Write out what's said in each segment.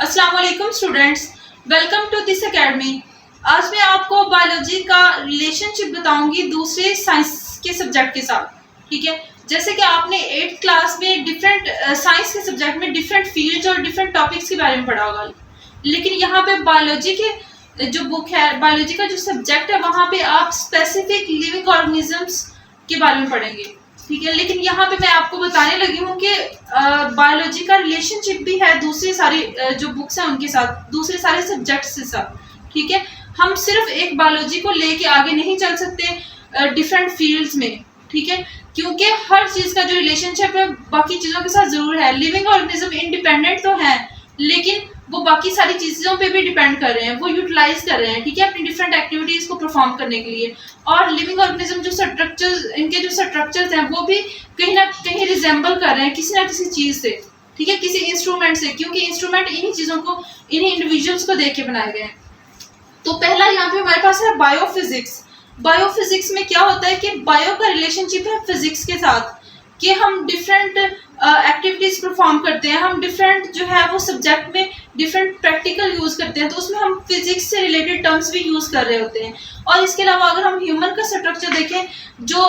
अस्सलाम वालेकुम students, welcome to this academy. आज मैं आपको बायोलॉजी का रिलेशनशिप बताऊंगी दूसरे साइंस के सब्जेक्ट के साथ। ठीक है, जैसे कि आपने 8th क्लास में डिफरेंट साइंस के सब्जेक्ट में डिफरेंट फील्ड्स और डिफरेंट टॉपिक्स के बारे में पढ़ा होगा, लेकिन यहाँ पे बायोलॉजी के जो बुक है, बायोलॉजी का जो सब्जेक्ट है, वहाँ पे आप स्पेसिफिक लिविंग ऑर्गेनिजम्स के बारे में पढ़ेंगे। ठीक है, लेकिन यहाँ पे मैं आपको बताने लगी हूँ कि बायोलॉजी का रिलेशनशिप भी है दूसरी सारी जो बुक्स हैं उनके साथ, दूसरे सारे सब्जेक्ट्स के साथ। ठीक है, हम सिर्फ एक बायोलॉजी को लेके आगे नहीं चल सकते डिफरेंट फील्ड्स में। ठीक है, क्योंकि हर चीज का जो रिलेशनशिप है बाकी चीजों के साथ जरूर है। लिविंग ऑर्गेनिज्म इंडिपेंडेंट तो है, लेकिन वो बाकी सारी चीजों पे भी डिपेंड कर रहे हैं, वो यूटिलाइज कर रहे हैं। ठीक है, अपनी डिफरेंट एक्टिविटीज को परफॉर्म करने के लिए। और लिविंग ऑर्गेनिज्म जो स्ट्रक्चर्स, इनके जो स्ट्रक्चर्स हैं, वो भी कहीं ना कहीं रिजेंबल कर रहे हैं किसी ना किसी चीज से। ठीक है, किसी इंस्ट्रूमेंट से, क्योंकि इंस्ट्रूमेंट इन्हीं चीजों को, इन्हीं इंडिविजुअल्स को देख के बनाए गए हैं। तो पहला यहाँ पे हमारे पास है बायोफिजिक्स। बायोफिजिक्स में क्या होता है कि बायो का रिलेशनशिप है फिजिक्स के साथ, कि हम डिफरेंट एक्टिविटीज परफॉर्म करते हैं, हम डिफरेंट जो है वो सब्जेक्ट में डिफरेंट प्रैक्टिकल यूज करते हैं, तो उसमें हम फिजिक्स से रिलेटेड टर्म्स भी यूज कर रहे होते हैं। और इसके अलावा अगर हम ह्यूमन का स्ट्रक्चर देखें, जो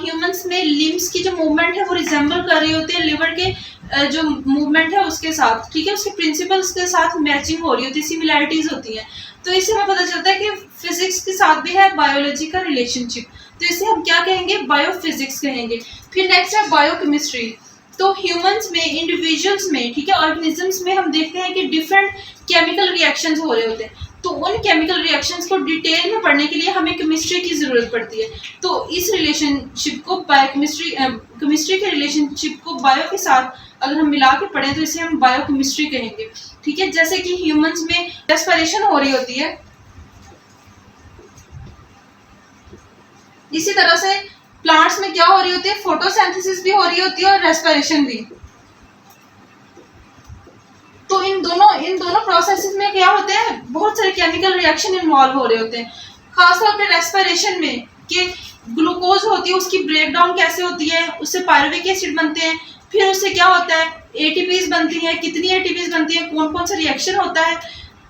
ह्यूमंस में लिम्स की जो मूवमेंट है वो रिजेंबल कर रही होती है लिवर के जो मूवमेंट है उसके साथ। ठीक है, उसके प्रिंसिपल्स के साथ मैचिंग हो रही होती है, सिमिलैरिटीज होती हैं। तो इससे हमें पता चलता है कि फिजिक्स के साथ भी है बायोलॉजी का रिलेशनशिप, तो इसे हम क्या कहेंगे, बायोफिजिक्स कहेंगे। फिर नेक्स्ट है बायोकेमिस्ट्री। तो ह्यूमंस में, इंडिविजुअल्स में, ठीक है, ऑर्गेनिजम्स में हम देखते हैं कि डिफरेंट केमिकल रिएक्शंस हो रहे होते हैं। तो उन केमिकल रिएक्शंस को डिटेल में पढ़ने के लिए हमें केमिस्ट्री की जरूरत पड़ती है। तो इस रिलेशनशिप को बायोकेमिस्ट्री, केमिस्ट्री के रिलेशनशिप को बायो के साथ अगर हम मिला के पढ़ें तो इसे हम बायोकेमिस्ट्री कहेंगे। ठीक है, जैसे कि ह्यूमंस में रेस्पिरेशन हो रही होती है, इसी तरह से प्लांट्स में क्या हो रही होती है, फोटोसिंथेसिस भी हो रही होती है और रेस्पिरेशन भी। तो इन दोनों प्रोसेसेस में क्या होते हैं, बहुत सारे केमिकल रिएक्शन इन्वॉल्व हो रहे होते हैं। खासतौर पे रेस्पिरेशन में कि ग्लूकोज होती है, उसकी ब्रेकडाउन कैसे होती है, उससे पायरुविक एसिड बनते हैं, फिर उससे क्या होता है, एटीपीज बनती है, कितनी एटीपीज बनती है, कौन कौन सा रिएक्शन होता है।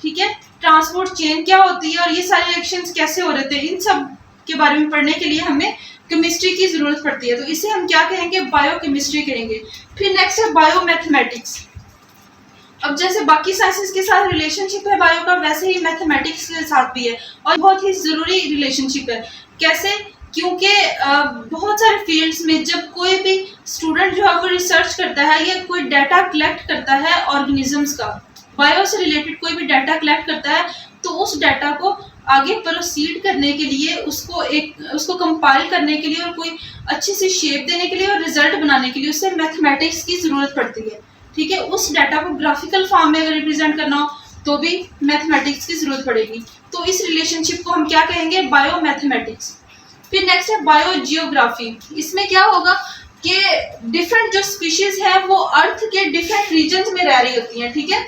ठीक है, ट्रांसपोर्ट चेन क्या होती है और ये सारे रिएक्शंस कैसे हो रहे थे, इन सब के बारे में पढ़ने के लिए हमें केमिस्ट्री की जरूरत पड़ती है। तो इसे हम क्या कहेंगे, बायोकेमिस्ट्री कहेंगे। फिर नेक्स्ट है बायोमैथमेटिक्स। अब जैसे बाकी साइंसेस के साथ रिलेशनशिप है बायो का, वैसे ही मैथमेटिक्स के साथ भी है, और बहुत ही जरूरी रिलेशनशिप है। कैसे, क्योंकि बहुत सारे फील्ड्स में जब कोई भी स्टूडेंट जो है वो रिसर्च करता है या कोई डाटा कलेक्ट करता है ऑर्गेनिजम्स का, बायो से रिलेटेड कोई भी डाटा कलेक्ट करता है, तो उस डाटा को आगे प्रोसीड करने के लिए, उसको कंपाइल करने के लिए और कोई अच्छी सी शेप देने के लिए और रिजल्ट बनाने के लिए उसे मैथमेटिक्स की जरूरत पड़ती है। ठीक है, उस डाटा को ग्राफिकल फॉर्म में अगर रिप्रेजेंट करना हो तो भी मैथमेटिक्स की जरूरत पड़ेगी। तो इस रिलेशनशिप को हम क्या कहेंगे, बायोमैथमेटिक्स। फिर नेक्स्ट है बायोजियोग्राफी। इसमें क्या होगा कि डिफरेंट जो स्पीशीज है वो अर्थ के डिफरेंट रीजन्स में रह रही होती हैं। ठीक है,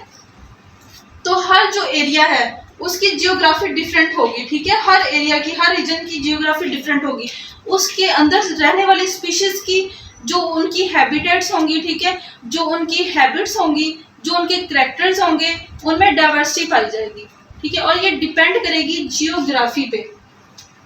तो हर जो एरिया है उसकी जियोग्राफी डिफरेंट होगी। ठीक है, हर एरिया की, हर रीजन की जियोग्राफी डिफरेंट होगी, उसके अंदर रहने वाली स्पीशीज की जो उनकी हैबिटेट्स होंगी, ठीक है, जो उनकी हैबिट्स होंगी, जो उनके कैरेक्टर्स होंगे, उनमें डाइवर्सिटी पाई जाएगी। ठीक है, और ये डिपेंड करेगी जियोग्राफी पे।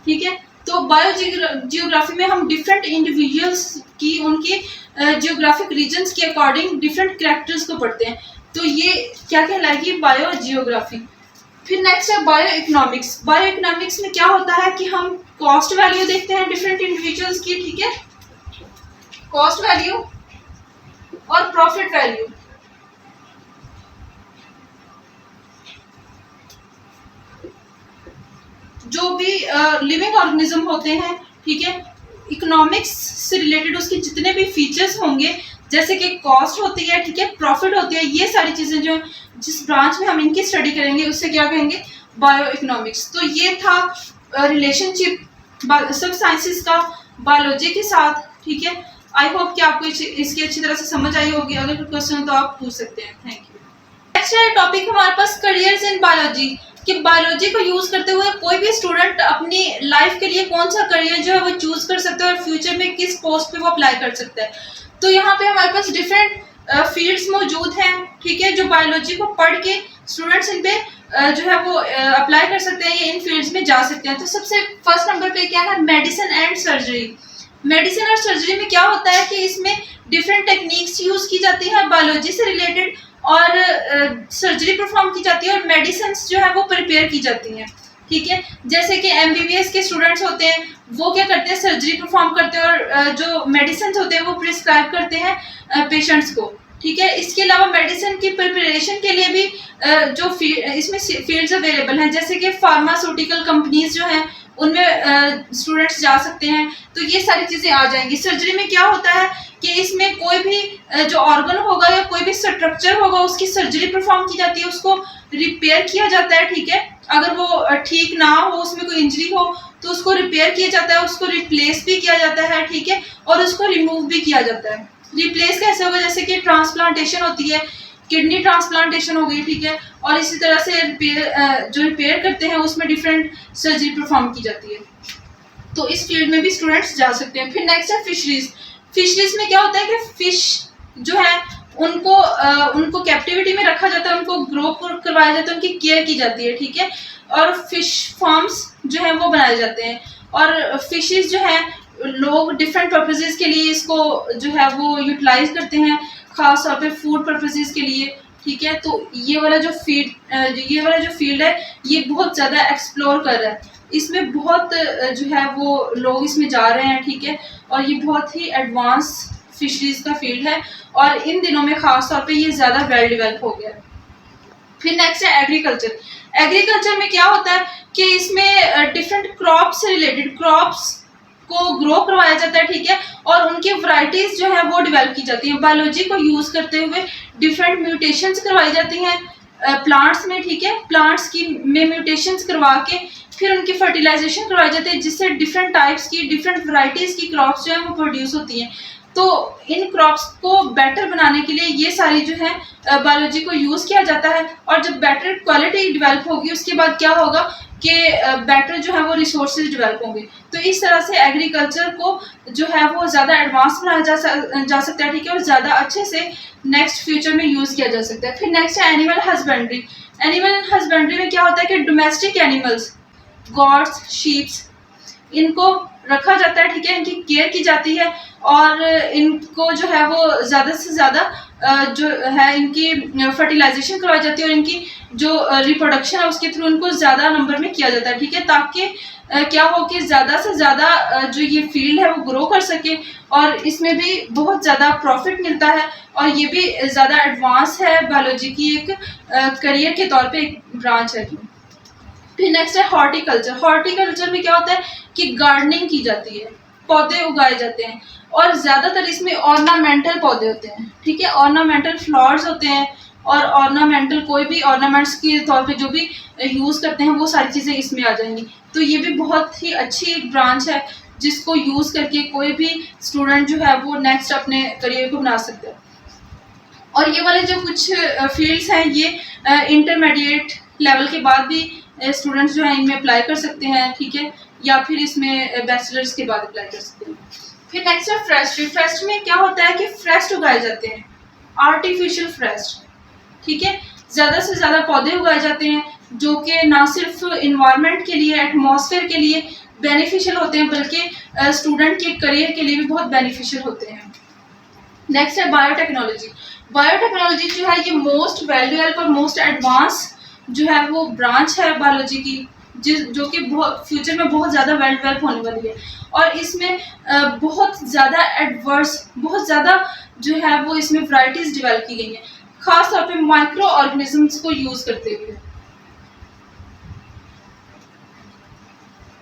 ठीक है, तो बायोजियोग्राफी में हम डिफरेंट इंडिविजुअल्स की, उनकी जियोग्राफिक रीजन्स के अकॉर्डिंग डिफरेंट कैरेक्टर्स को पढ़ते हैं। तो ये क्या कहलाएगी, बायोजियोग्राफी। फिर नेक्स्ट है बायो इकोनॉमिक्स। बायो इकोनॉमिक्स में क्या होता है कि हम कॉस्ट वैल्यू देखते हैं डिफरेंट इंडिविजुअल्स की। ठीक है, कॉस्ट वैल्यू और प्रॉफिट वैल्यू। जो भी लिविंग ऑर्गेनिज्म होते हैं, ठीक है, इकोनॉमिक्स से रिलेटेड उसके जितने भी फीचर्स होंगे, जैसे कि कॉस्ट होती है, ठीक है, प्रॉफिट होती है, ये सारी चीजें जो जिस ब्रांच में हम इनकी स्टडी करेंगे उससे क्या कहेंगे, बायो इकोनॉमिक्स। तो ये था रिलेशनशिप सब साइंसेस का बायोलॉजी के साथ। ठीक है, आई होप कि आपको इसकी अच्छी तरह से समझ आई होगी। अगर कोई क्वेश्चन हो तो आप पूछ सकते हैं। Thank you. नेक्स्ट है टॉपिक हमारे पास करियर्स इन बायोलॉजी, कि बायोलॉजी को यूज करते हुए कोई भी स्टूडेंट अपनी लाइफ के लिए कौन सा करियर जो है वो चूज कर सकता है और फ्यूचर में किस पोस्ट पे वो अप्लाई कर सकता है। तो यहाँ पे हमारे पास डिफरेंट फील्ड्स मौजूद हैं, ठीक है, जो बायोलॉजी को पढ़ के स्टूडेंट्स इन पे जो है वो अप्लाई कर सकते हैं, ये इन फील्ड्स में जा सकते हैं। तो सबसे फर्स्ट नंबर पे क्या है, मेडिसिन एंड सर्जरी। मेडिसिन और सर्जरी में क्या होता है कि इसमें डिफरेंट टेक्निक्स यूज की जाती है बायोलॉजी से रिलेटेड, और सर्जरी परफॉर्म की जाती है, और मेडिसिन जो है वो प्रिपेयर की जाती हैं, ठीक है। जैसे कि एमबीबीएस के स्टूडेंट्स होते हैं, वो क्या करते हैं, सर्जरी परफॉर्म करते हैं, और जो मेडिसिन होते हैं वो प्रिस्क्राइब करते हैं पेशेंट्स को, ठीक है। इसके अलावा मेडिसिन की प्रिपरेशन के लिए भी जो इसमें फील्ड्स अवेलेबल हैं, जैसे कि फार्मास्यूटिकल कंपनीज जो हैं उनमें स्टूडेंट्स जा सकते हैं, तो ये सारी चीज़ें आ जाएंगी। सर्जरी में क्या होता है कि इसमें कोई भी जो ऑर्गन होगा या कोई भी स्ट्रक्चर होगा उसकी सर्जरी परफॉर्म की जाती है, उसको रिपेयर किया जाता है, ठीक है। अगर वो ठीक ना हो, उसमें कोई इंजरी हो, तो उसको रिपेयर किया जाता है, उसको रिप्लेस भी किया जाता है, ठीक है, और उसको रिमूव भी किया जाता है। रिप्लेस कैसे होगा, जैसे कि ट्रांसप्लांटेशन होती है, किडनी ट्रांसप्लांटेशन हो गई, ठीक है, और इसी तरह से जो रिपेयर करते हैं उसमें डिफरेंट सर्जरी परफॉर्म की जाती है। तो इस फील्ड में भी स्टूडेंट्स जा सकते हैं। फिर नेक्स्ट है फिशरीज। फिशरीज में क्या होता है कि फिश जो है उनको कैप्टिविटी में रखा जाता है, उनको ग्रो करवाया जाता है, उनकी केयर की जाती है, ठीक है, और फिश फार्म्स जो है वो बनाए जाते हैं। और फिशेज जो है लोग डिफरेंट पर्पसेस के लिए इसको जो है वो यूटिलाइज करते हैं, खास तौर पे फूड पर्पसेस के लिए, ठीक है। तो ये वाला जो फील्ड है ये बहुत ज़्यादा एक्सप्लोर कर रहा है, इसमें बहुत जो है वो लोग इसमें जा रहे हैं, ठीक है, और ये बहुत ही एडवांस फिशरीज का फील्ड है, और इन दिनों में खास तौर पे ये ज़्यादा वेल डेवलप हो गया है। फिर नेक्स्ट है एग्रीकल्चर। एग्रीकल्चर में क्या होता है कि इसमें डिफरेंट क्रॉप से रिलेटेड क्रॉप्स को ग्रो करवाया जाता है, ठीक है, और उनकी वैरायटीज जो है वो डेवलप की जाती हैं। बायोलॉजी को यूज करते हुए डिफरेंट म्यूटेशंस करवाई जाती हैं प्लांट्स में, ठीक है, प्लांट्स की में म्यूटेशंस करवा के फिर उनकी फर्टिलाइजेशन करवाई जाती है, जिससे डिफरेंट टाइप्स की डिफरेंट वैरायटीज की क्रॉप्स जो है वो प्रोड्यूस होती हैं। तो इन क्रॉप्स को बेटर बनाने के लिए ये सारी जो है बायोलॉजी को यूज़ किया जाता है, और जब बेटर क्वालिटी डेवलप होगी उसके बाद क्या होगा कि बेटर जो है वो रिसोर्सेज डेवलप होंगे। तो इस तरह से एग्रीकल्चर को जो है वो ज़्यादा एडवांस बनाया जा सकता है, ठीक है, और ज़्यादा अच्छे से नेक्स्ट फ्यूचर में यूज़ किया जा सकता है। फिर नेक्स्ट है एनिमल हस्बेंड्री। एनिमल हस्बेंड्री में क्या होता है कि डोमेस्टिक एनिमल्स, गॉड्स, शीप्स, इनको रखा जाता है, ठीक है, इनकी केयर की जाती है, और इनको जो है वो ज़्यादा से ज़्यादा जो है इनकी फर्टिलाइजेशन करवाई जाती है, और इनकी जो रिप्रोडक्शन है उसके थ्रू इनको ज़्यादा नंबर में किया जाता है, ठीक है, ताकि क्या हो कि ज़्यादा से ज़्यादा जो ये फील्ड है वो ग्रो कर सके, और इसमें भी बहुत ज़्यादा प्रॉफिट मिलता है, और ये भी ज़्यादा एडवांस है बायोलॉजी की एक करियर के तौर पे एक ब्रांच है। फिर नेक्स्ट है हॉर्टिकल्चर। हॉर्टिकल्चर में क्या होता है कि गार्डनिंग की जाती है, पौधे उगाए जाते हैं, और ज़्यादातर इसमें ऑर्नामेंटल पौधे होते हैं, ठीक है, ऑर्नामेंटल फ्लावर्स होते हैं, और ऑर्नामेंटल कोई भी ऑर्नामेंट्स के तौर पे जो भी यूज़ करते हैं वो सारी चीज़ें इसमें आ जाएंगी। तो ये भी बहुत ही अच्छी एक ब्रांच है जिसको यूज़ करके कोई भी स्टूडेंट जो है वो नेक्स्ट अपने करियर को बना सकते हैं। और ये वाले जो कुछ फील्ड्स हैं ये इंटरमीडिएट लेवल के बाद भी स्टूडेंट्स जो हैं इनमें अप्लाई कर सकते हैं, ठीक है, या फिर इसमें बैचलर्स के बाद अप्लाई कर सकते हैं। फिर नेक्स्ट है फ्रेस्ट्री। फ्रेस्ट्री में क्या होता है कि फ्रेस्ट उगाए जाते हैं, आर्टिफिशियल फ्रेस्ट, ठीक है, ज़्यादा से ज़्यादा पौधे उगाए जाते हैं जो कि ना सिर्फ इन्वायरमेंट के लिए, एटमॉस्फेयर के लिए बेनिफिशियल होते हैं, बल्कि स्टूडेंट के करियर के लिए भी बहुत बेनिफिशियल होते हैं। नेक्स्ट है बायोटेक्नोलॉजी। बायोटेक्नोलॉजी जो है ये मोस्ट वैल्यूएबल और मोस्ट एडवांस जो है वो ब्रांच है बायोलॉजी की, जो कि बहुत फ्यूचर में बहुत ज़्यादा वेल डेवलप होने वाली है, और इसमें बहुत ज़्यादा बहुत ज़्यादा जो है वो इसमें वैरायटीज़ डेवलप की गई हैं, खास तौर पे माइक्रो ऑर्गेनिजम्स को यूज़ करते हुए।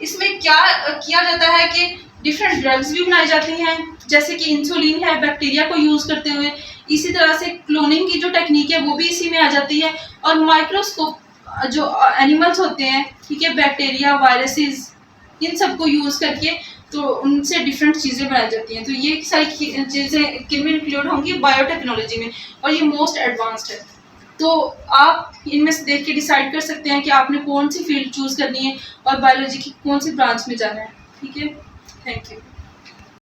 इसमें क्या किया जाता है कि डिफरेंट ड्रग्स भी बनाई जाती हैं, जैसे कि इंसुलिन है बैक्टीरिया को यूज़ करते हुए, इसी तरह से क्लोनिंग की जो टेक्निक है वो भी इसी में आ जाती है, और माइक्रोस्कोप जो एनिमल्स होते हैं, ठीक है, बैक्टीरिया, वायरसेस, इन सब को यूज़ करके तो उनसे डिफरेंट चीज़ें बनाई जाती हैं। तो ये सारी चीज़ें किन में इंक्लूड होंगी, बायोटेक्नोलॉजी में, और ये मोस्ट एडवांस्ड है। तो आप इनमें से देख के डिसाइड कर सकते हैं कि आपने कौन सी फील्ड चूज़ करनी है और बायोलॉजी की कौन सी ब्रांच में जाना है, ठीक है। Thank you.